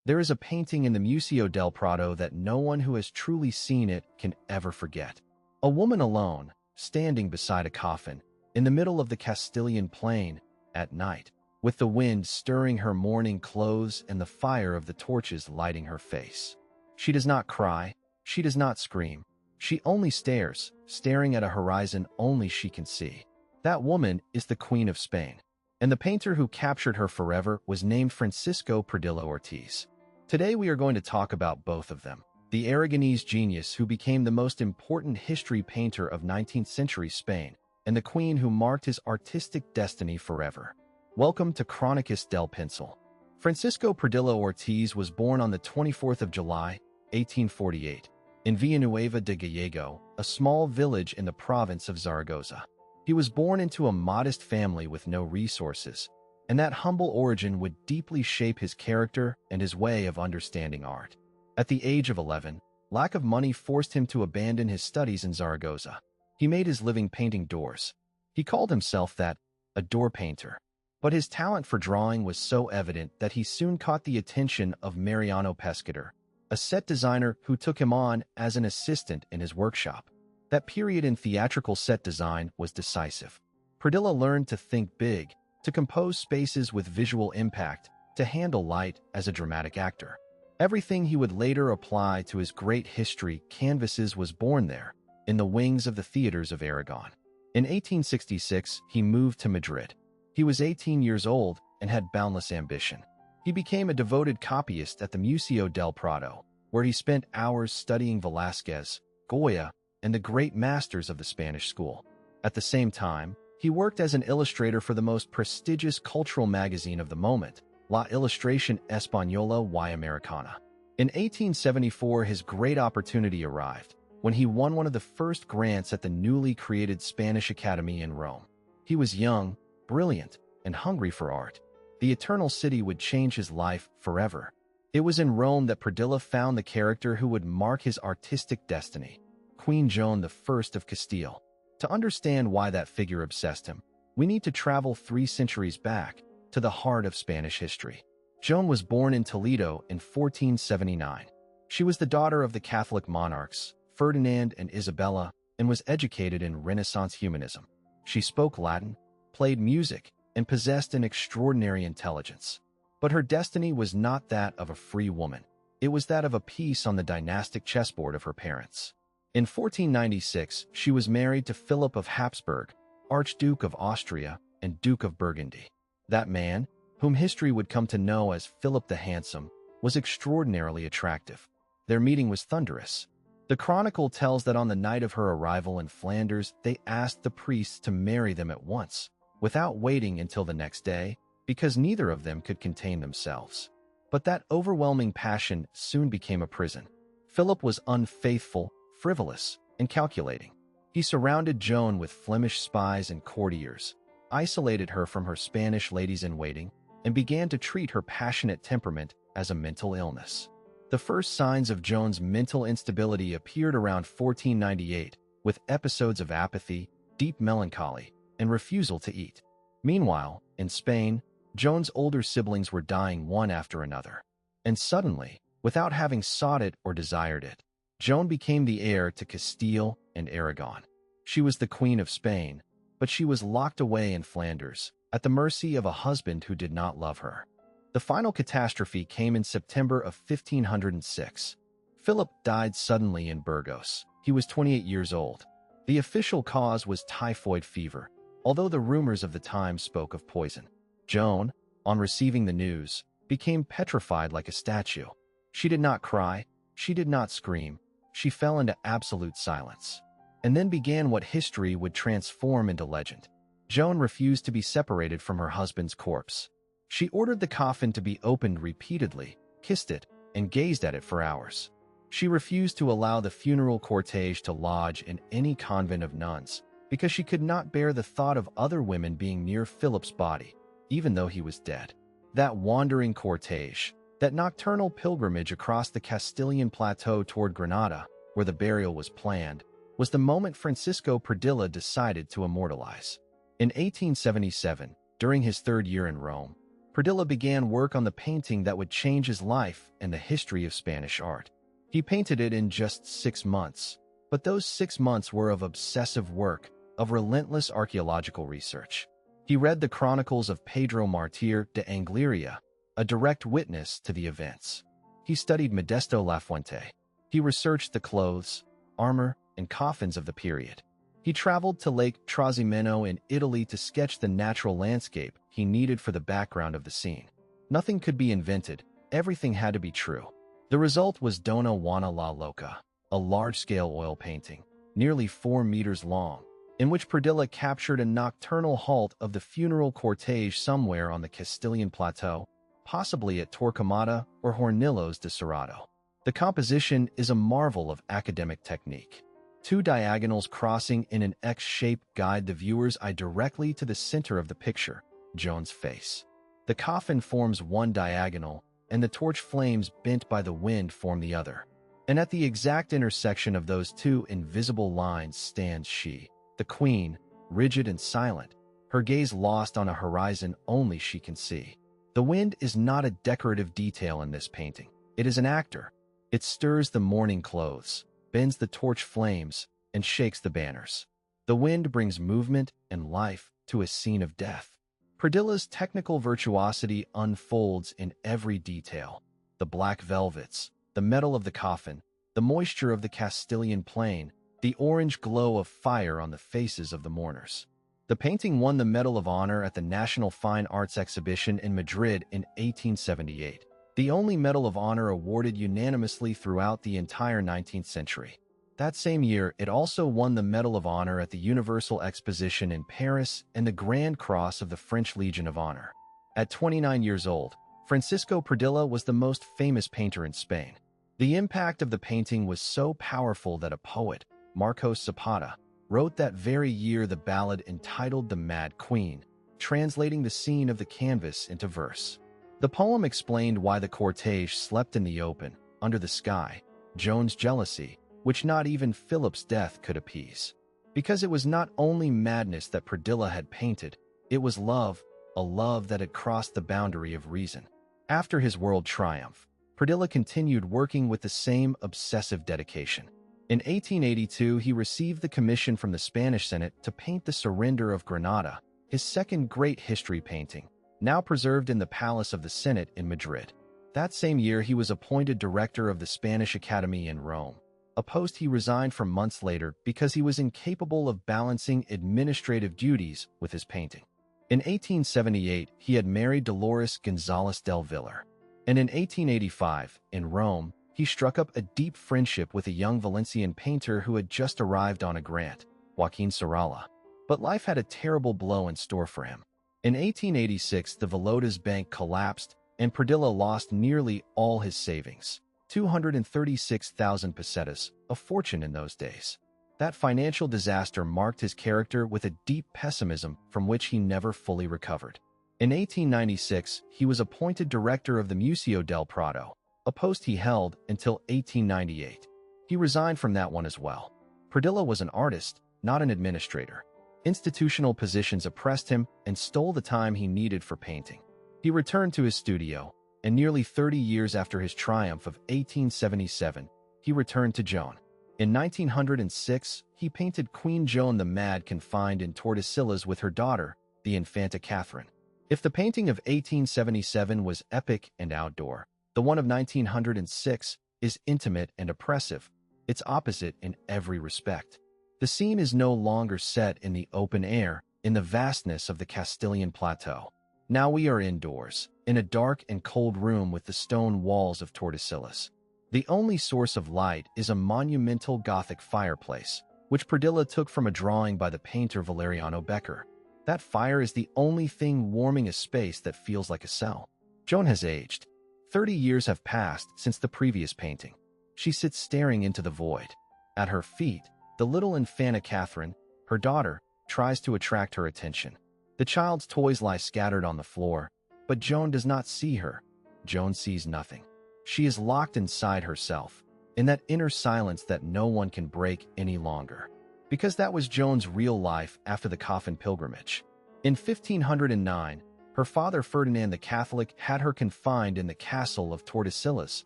There is a painting in the Museo del Prado that no one who has truly seen it can ever forget. A woman alone, standing beside a coffin, in the middle of the Castilian plain, at night, with the wind stirring her mourning clothes and the fire of the torches lighting her face. She does not cry, she does not scream. She only stares, staring at a horizon only she can see. That woman is the Queen of Spain, and the painter who captured her forever was named Francisco Pradilla Ortiz. Today we are going to talk about both of them, the Aragonese genius who became the most important history painter of 19th century Spain, and the queen who marked his artistic destiny forever. Welcome to Crónicas del Pincel. Francisco Pradilla Ortiz was born on the 24th of July, 1848, in Villanueva de Gallego, a small village in the province of Zaragoza. He was born into a modest family with no resources, and that humble origin would deeply shape his character and his way of understanding art. At the age of 11, lack of money forced him to abandon his studies in Zaragoza. He made his living painting doors. He called himself a door painter. But his talent for drawing was so evident that he soon caught the attention of Mariano Pescador, a set designer who took him on as an assistant in his workshop. That period in theatrical set design was decisive. Pradilla learned to think big, to compose spaces with visual impact, to handle light as a dramatic actor. Everything he would later apply to his great history canvases was born there, in the wings of the theaters of Aragon. In 1866, he moved to Madrid. He was 18 years old and had boundless ambition. He became a devoted copyist at the Museo del Prado, where he spent hours studying Velázquez, Goya, and the great masters of the Spanish school. At the same time, he worked as an illustrator for the most prestigious cultural magazine of the moment, La Ilustración Española y Americana. In 1874, his great opportunity arrived, when he won one of the first grants at the newly created Spanish Academy in Rome. He was young, brilliant, and hungry for art. The Eternal City would change his life forever. It was in Rome that Pradilla found the character who would mark his artistic destiny, Queen Joan I of Castile. To understand why that figure obsessed him, we need to travel 3 centuries back, to the heart of Spanish history. Joan was born in Toledo in 1479. She was the daughter of the Catholic monarchs, Ferdinand and Isabella, and was educated in Renaissance humanism. She spoke Latin, played music, and possessed an extraordinary intelligence. But her destiny was not that of a free woman. It was that of a piece on the dynastic chessboard of her parents. In 1496, she was married to Philip of Habsburg, Archduke of Austria and Duke of Burgundy. That man, whom history would come to know as Philip the Handsome, was extraordinarily attractive. Their meeting was thunderous. The chronicle tells that on the night of her arrival in Flanders, they asked the priests to marry them at once, without waiting until the next day, because neither of them could contain themselves. But that overwhelming passion soon became a prison. Philip was unfaithful, frivolous, and calculating. He surrounded Joan with Flemish spies and courtiers, isolated her from her Spanish ladies-in-waiting, and began to treat her passionate temperament as a mental illness. The first signs of Joan's mental instability appeared around 1498, with episodes of apathy, deep melancholy, and refusal to eat. Meanwhile, in Spain, Joan's older siblings were dying one after another. And suddenly, without having sought it or desired it, Joan became the heir to Castile and Aragon. She was the Queen of Spain, but she was locked away in Flanders, at the mercy of a husband who did not love her. The final catastrophe came in September of 1506. Philip died suddenly in Burgos. He was 28 years old. The official cause was typhoid fever, although the rumors of the time spoke of poison. Joan, on receiving the news, became petrified like a statue. She did not cry, she did not scream, she fell into absolute silence. And then began what history would transform into legend. Joan refused to be separated from her husband's corpse. She ordered the coffin to be opened repeatedly, kissed it, and gazed at it for hours. She refused to allow the funeral cortege to lodge in any convent of nuns, because she could not bear the thought of other women being near Philip's body, even though he was dead. That wandering cortege, that nocturnal pilgrimage across the Castilian plateau toward Granada, where the burial was planned, was the moment Francisco Pradilla decided to immortalize. In 1877, during his 3rd year in Rome, Pradilla began work on the painting that would change his life and the history of Spanish art. He painted it in just 6 months, but those 6 months were of obsessive work, of relentless archaeological research. He read the chronicles of Pedro Martir de Angleria, a direct witness to the events. He studied Modesto Lafuente. He researched the clothes, armor, and coffins of the period. He traveled to Lake Trasimeno in Italy to sketch the natural landscape he needed for the background of the scene. Nothing could be invented, everything had to be true. The result was Doña Juana la Loca, a large-scale oil painting, nearly 4 meters long, in which Pradilla captured a nocturnal halt of the funeral cortege somewhere on the Castilian plateau, possibly at Torquemada or Hornillos de Cerrado. The composition is a marvel of academic technique. 2 diagonals crossing in an X shape guide the viewer's eye directly to the center of the picture, Joan's face. The coffin forms one diagonal, and the torch flames bent by the wind form the other. And at the exact intersection of those 2 invisible lines stands she, the queen, rigid and silent, her gaze lost on a horizon only she can see. The wind is not a decorative detail in this painting. It is an actor. It stirs the mourning clothes, bends the torch flames, and shakes the banners. The wind brings movement and life to a scene of death. Pradilla's technical virtuosity unfolds in every detail. The black velvets, the metal of the coffin, the moisture of the Castilian plain, the orange glow of fire on the faces of the mourners. The painting won the Medal of Honor at the National Fine Arts Exhibition in Madrid in 1878. The only Medal of Honor awarded unanimously throughout the entire 19th century. That same year, it also won the Medal of Honor at the Universal Exposition in Paris and the Grand Cross of the French Legion of Honor. At 29 years old, Francisco Pradilla was the most famous painter in Spain. The impact of the painting was so powerful that a poet, Marcos Zapata, wrote that very year the ballad entitled The Mad Queen, translating the scene of the canvas into verse. The poem explained why the cortege slept in the open, under the sky, Joan's jealousy, which not even Philip's death could appease. Because it was not only madness that Pradilla had painted, it was love, a love that had crossed the boundary of reason. After his world triumph, Pradilla continued working with the same obsessive dedication. In 1882, he received the commission from the Spanish Senate to paint the Surrender of Granada, his second great history painting, now preserved in the Palace of the Senate in Madrid. That same year, he was appointed director of the Spanish Academy in Rome, a post he resigned from months later because he was incapable of balancing administrative duties with his painting. In 1878, he had married Dolores González del Villar, and in 1885, in Rome, he struck up a deep friendship with a young Valencian painter who had just arrived on a grant, Joaquín Serralla. But life had a terrible blow in store for him. In 1886, the Velotas Bank collapsed, and Pradilla lost nearly all his savings, 236,000 pesetas, a fortune in those days. That financial disaster marked his character with a deep pessimism from which he never fully recovered. In 1896, he was appointed director of the Museo del Prado, a post he held until 1898. He resigned from that one as well. Pradilla was an artist, not an administrator. Institutional positions oppressed him and stole the time he needed for painting. He returned to his studio, and nearly 30 years after his triumph of 1877, he returned to Joan. In 1906, he painted Queen Joan the Mad confined in Tordesillas with her daughter, the Infanta Catherine. If the painting of 1877 was epic and outdoor, the one of 1906 is intimate and oppressive, its opposite in every respect. The scene is no longer set in the open air, in the vastness of the Castilian plateau. Now we are indoors, in a dark and cold room with the stone walls of Tordesillas. The only source of light is a monumental Gothic fireplace, which Pradilla took from a drawing by the painter Valeriano Becker. That fire is the only thing warming a space that feels like a cell. Joan has aged. 30 years have passed since the previous painting. She sits staring into the void. At her feet, the little Infanta Catherine, her daughter, tries to attract her attention. The child's toys lie scattered on the floor, but Joan does not see her. Joan sees nothing. She is locked inside herself, in that inner silence that no one can break any longer. Because that was Joan's real life after the coffin pilgrimage. In 1509, Her father Ferdinand the Catholic had her confined in the castle of Tordesillas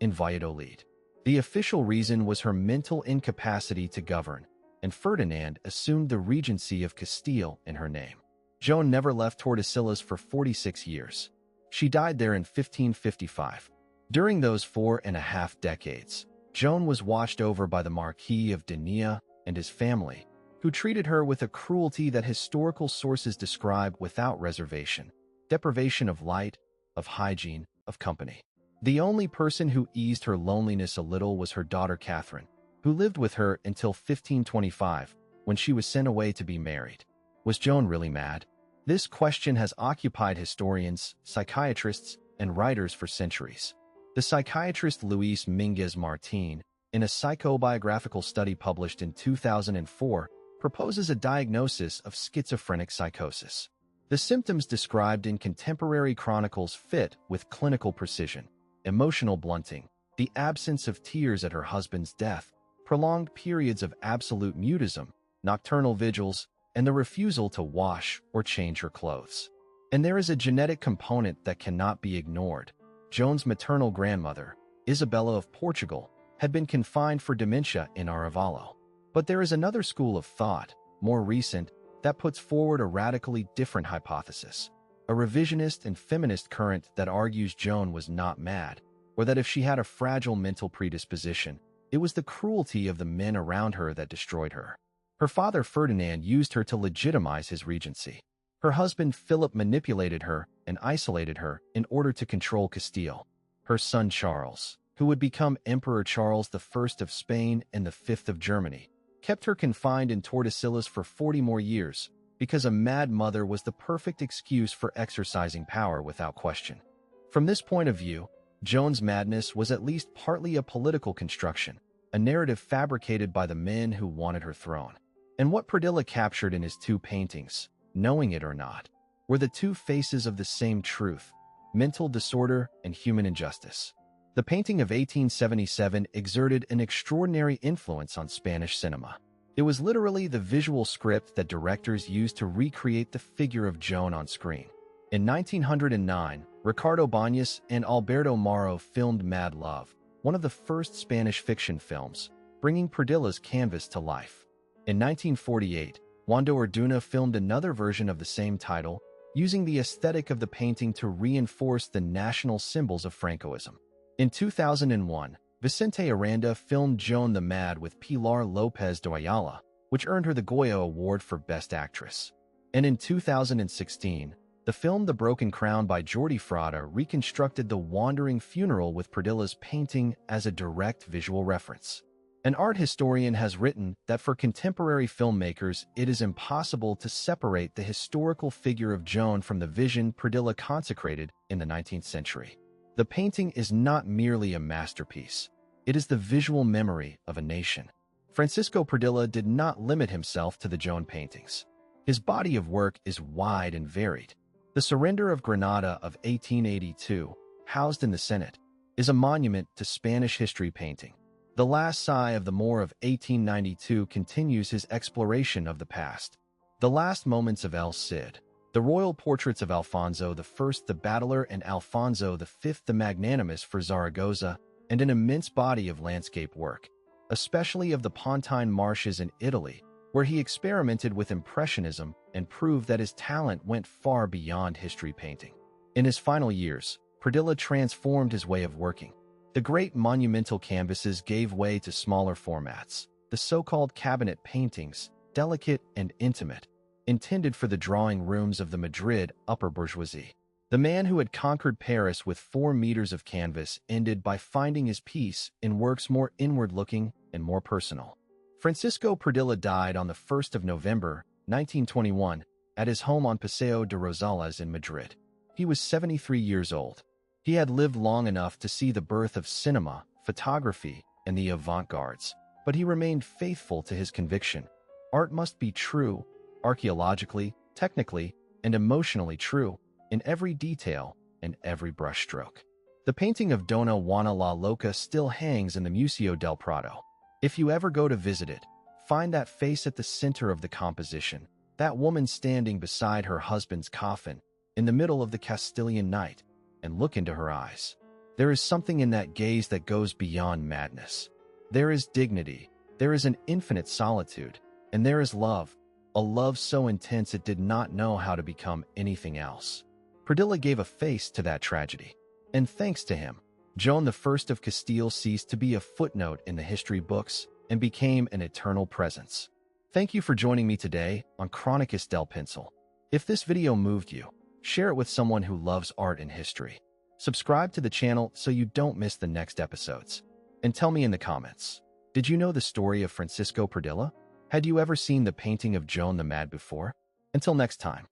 in Valladolid. The official reason was her mental incapacity to govern, and Ferdinand assumed the regency of Castile in her name. Joan never left Tordesillas for 46 years. She died there in 1555. During those 4.5 decades, Joan was watched over by the Marquis of Denia and his family, who treated her with a cruelty that historical sources describe without reservation: deprivation of light, of hygiene, of company. The only person who eased her loneliness a little was her daughter Catherine, who lived with her until 1525, when she was sent away to be married. Was Joan really mad? This question has occupied historians, psychiatrists, and writers for centuries. The psychiatrist Luis Minguez Martin, in a psychobiographical study published in 2004, proposes a diagnosis of schizophrenic psychosis. The symptoms described in contemporary chronicles fit with clinical precision: emotional blunting, the absence of tears at her husband's death, prolonged periods of absolute mutism, nocturnal vigils, and the refusal to wash or change her clothes. And there is a genetic component that cannot be ignored. Joan's maternal grandmother, Isabella of Portugal, had been confined for dementia in Arevalo. But there is another school of thought, more recent, that puts forward a radically different hypothesis. A revisionist and feminist current that argues Joan was not mad, or that if she had a fragile mental predisposition, it was the cruelty of the men around her that destroyed her. Her father Ferdinand used her to legitimize his regency. Her husband Philip manipulated her and isolated her in order to control Castile. Her son Charles, who would become Emperor Charles I of Spain and V of Germany, kept her confined in Tordesillas for 40 more years because a mad mother was the perfect excuse for exercising power without question. From this point of view, Joan's madness was at least partly a political construction, a narrative fabricated by the men who wanted her throne. And what Pradilla captured in his two paintings, knowing it or not, were the two faces of the same truth: mental disorder and human injustice. The painting of 1877 exerted an extraordinary influence on Spanish cinema. It was literally the visual script that directors used to recreate the figure of Joan on screen. In 1909, Ricardo Baños and Alberto Mauro filmed Mad Love, one of the first Spanish fiction films, bringing Pradilla's canvas to life. In 1948, Wando Orduna filmed another version of the same title, using the aesthetic of the painting to reinforce the national symbols of Francoism. In 2001, Vicente Aranda filmed Joan the Mad with Pilar López de Ayala, which earned her the Goya Award for Best Actress. And in 2016, the film The Broken Crown by Jordi Frada reconstructed the wandering funeral with Pradilla's painting as a direct visual reference. An art historian has written that for contemporary filmmakers, it is impossible to separate the historical figure of Joan from the vision Pradilla consecrated in the 19th century. The painting is not merely a masterpiece. It is the visual memory of a nation. Francisco Pradilla did not limit himself to the Joan paintings. His body of work is wide and varied. The Surrender of Granada of 1882, housed in the Senate, is a monument to Spanish history painting. The Last Sigh of the Moor of 1892 continues his exploration of the past. The Last Moments of El Cid, the royal portraits of Alfonso I the Battler and Alfonso V the Magnanimous for Zaragoza, and an immense body of landscape work, especially of the Pontine marshes in Italy, where he experimented with Impressionism and proved that his talent went far beyond history painting. In his final years, Pradilla transformed his way of working. The great monumental canvases gave way to smaller formats, the so-called cabinet paintings, delicate and intimate, intended for the drawing rooms of the Madrid upper bourgeoisie. The man who had conquered Paris with 4 meters of canvas ended by finding his peace in works more inward-looking and more personal. Francisco Pradilla died on the 1st of November, 1921, at his home on Paseo de Rosales in Madrid. He was 73 years old. He had lived long enough to see the birth of cinema, photography, and the avant-gardes, but he remained faithful to his conviction. Art must be true, archaeologically, technically, and emotionally true, in every detail and every brushstroke. The painting of Doña Juana la Loca still hangs in the Museo del Prado. If you ever go to visit it, find that face at the center of the composition, that woman standing beside her husband's coffin, in the middle of the Castilian night and look into her eyes. There is something in that gaze that goes beyond madness. There is dignity, there is an infinite solitude, and there is love, a love so intense it did not know how to become anything else. Pradilla gave a face to that tragedy. And thanks to him, Joan I of Castile ceased to be a footnote in the history books and became an eternal presence. Thank you for joining me today on Chronicles del Pincel. If this video moved you, share it with someone who loves art and history. Subscribe to the channel so you don't miss the next episodes. And tell me in the comments, did you know the story of Francisco Pradilla? Had you ever seen the painting of Joan the Mad before? Until next time.